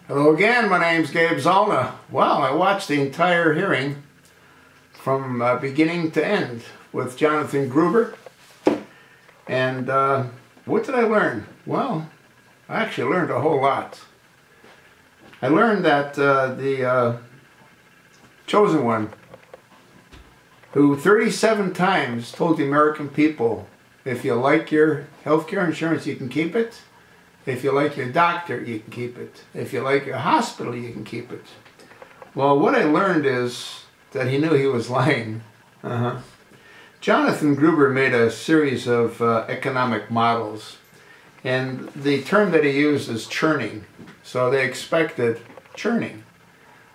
Hello again, my name's Gabe Zollner. Well, I watched the entire hearing from beginning to end with Jonathan Gruber. And what did I learn? Well, I actually learned a whole lot. I learned that the chosen one, who 37 times told the American people, if you like your health care insurance, you can keep it. If you like your doctor, you can keep it. If you like your hospital, you can keep it. Well, what I learned is that he knew he was lying. Jonathan Gruber made a series of economic models, and the term that he used is churning. So they expected churning.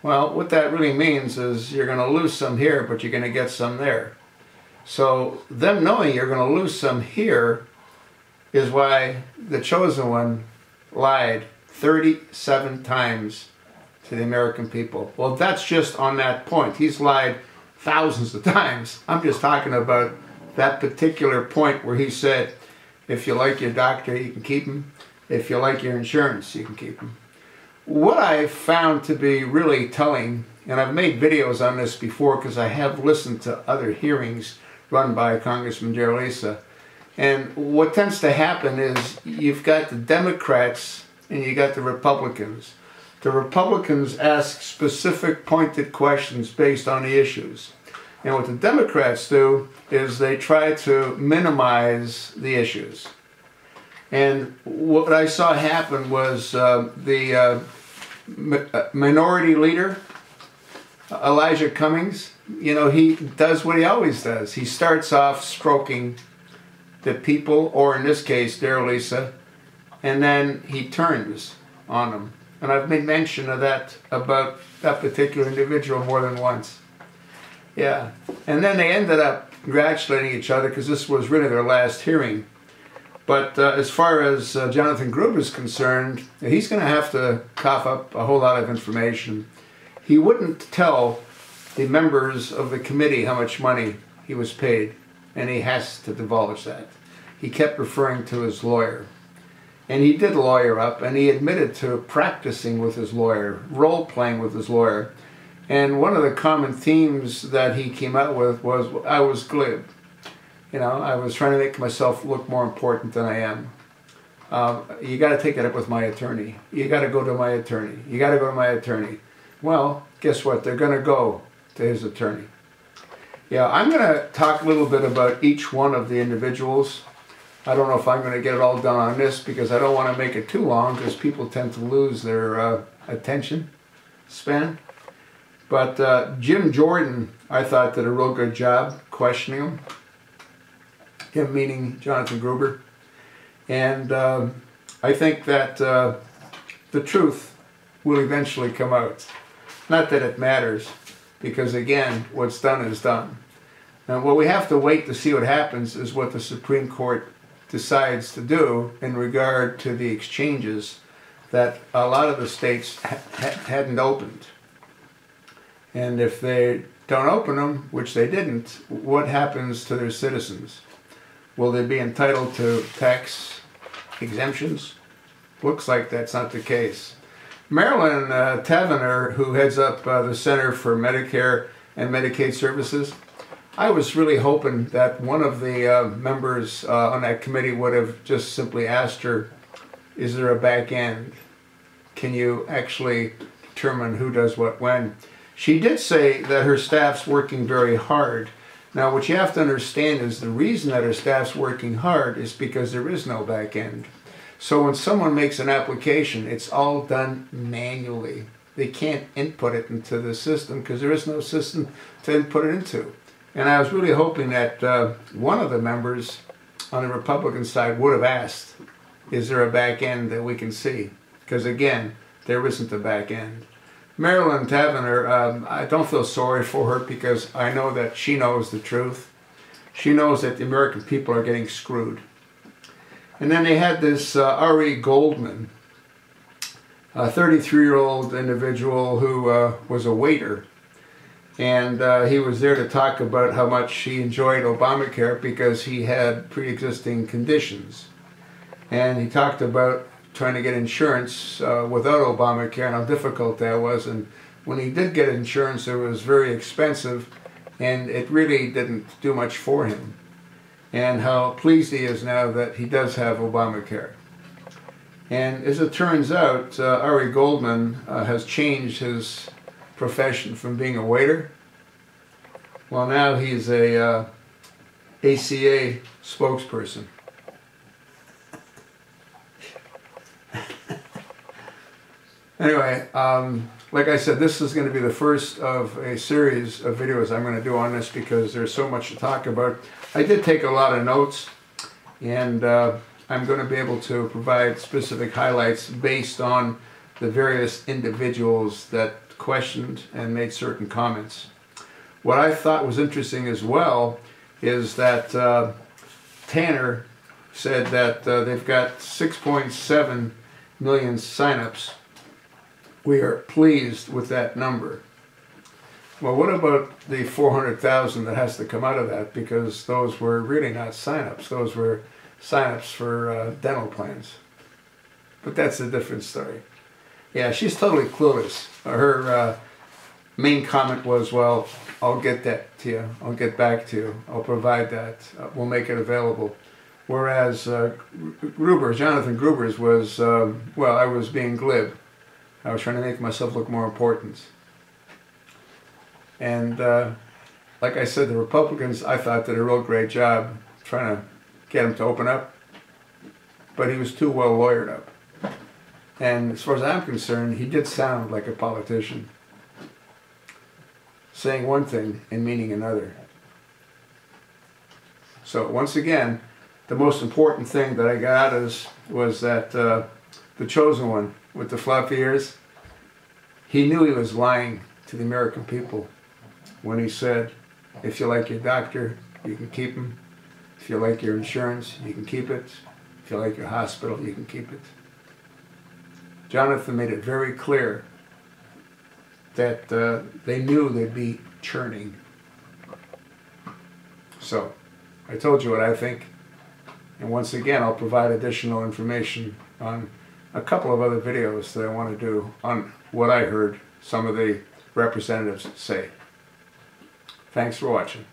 Well, what that really means is you're going to lose some here, but you're going to get some there. So them knowing you're going to lose some here is why the chosen one lied 37 times to the American people. Well, that's just on that point. He's lied thousands of times. I'm just talking about that particular point where he said, if you like your doctor, you can keep him. If you like your insurance, you can keep him. What I found to be really telling, and I've made videos on this before because I have listened to other hearings run by Congressman Lisa. And what tends to happen is you've got the Democrats and you got the Republicans. The Republicans ask specific pointed questions based on the issues. And what the Democrats do is they try to minimize the issues. And what I saw happen was the minority leader, Elijah Cummings, you know, he does what he always does. He starts off stroking the people, or in this case, Lisa, and then he turns on them. And I've made mention of that about that particular individual more than once. Yeah. And then they ended up congratulating each other because this was really their last hearing. But as far as Jonathan Gruber is concerned, he's going to have to cough up a whole lot of information. He wouldn't tell the members of the committee how much money he was paid, and he has to divulge that. He kept referring to his lawyer. And he did lawyer up, and he admitted to practicing with his lawyer, role-playing with his lawyer. And one of the common themes that he came out with was, I was glib. You know, I was trying to make myself look more important than I am. You got to take it up with my attorney. You got to go to my attorney. You got to go to my attorney. Well, guess what? They're going to go to his attorney. Yeah, I'm going to talk a little bit about each one of the individuals. I don't know if I'm going to get it all done on this because I don't want to make it too long because people tend to lose their attention span. But Jim Jordan, I thought, did a real good job questioning him. Him meaning Jonathan Gruber. And I think that the truth will eventually come out. Not that it matters, because again, what's done is done. Now what we have to wait to see what happens is what the Supreme Court decides to do in regard to the exchanges that a lot of the states hadn't opened. And if they don't open them, which they didn't, what happens to their citizens? Will they be entitled to tax exemptions? Looks like that's not the case. Marilyn Tavenner, who heads up the Center for Medicare and Medicaid Services, I was really hoping that one of the members on that committee would have just simply asked her, is there a back end? Can you actually determine who does what when? She did say that her staff's working very hard. Now what you have to understand is the reason that her staff's working hard is because there is no back end. So when someone makes an application, it's all done manually. They can't input it into the system because there is no system to input it into. And I was really hoping that one of the members on the Republican side would have asked, is there a back end that we can see? Because again, there isn't a back end. Marilyn Tavenner, I don't feel sorry for her because I know that she knows the truth. She knows that the American people are getting screwed. And then they had this R.E. Goldman, a 33-year-old individual who was a waiter. And he was there to talk about how much he enjoyed Obamacare because he had pre-existing conditions. And he talked about trying to get insurance without Obamacare and how difficult that was. And when he did get insurance, it was very expensive, and it really didn't do much for him. And how pleased he is now that he does have Obamacare. And as it turns out, Ari Goldman has changed his profession from being a waiter. Well, now he's a ACA spokesperson. Anyway, like I said, this is going to be the first of a series of videos I'm going to do on this because there's so much to talk about. I did take a lot of notes, and I'm going to be able to provide specific highlights based on the various individuals that questioned and made certain comments. What I thought was interesting as well is that Tanner said that they've got 6.7 million signups. We are pleased with that number. Well, what about the 400,000 that has to come out of that? Because those were really not signups. Those were signups for dental plans. But that's a different story. Yeah, she's totally clueless. Her main comment was, well, I'll get that to you. I'll get back to you. I'll provide that. We'll make it available. Whereas Gruber, Jonathan Gruber's was, well, I was being glib. I was trying to make myself look more important. And like I said, the Republicans, I thought, did a real great job trying to get him to open up. But he was too well lawyered up. And as far as I'm concerned, he did sound like a politician, saying one thing and meaning another. So once again, the most important thing that I got was that the chosen one with the floppy ears, he knew he was lying to the American people when he said, if you like your doctor, you can keep him. If you like your insurance, you can keep it. If you like your hospital, you can keep it. Jonathan made it very clear that they knew they'd be churning. So, I told you what I think. And once again, I'll provide additional information on a couple of other videos that I want to do on what I heard some of the representatives say. Thanks for watching.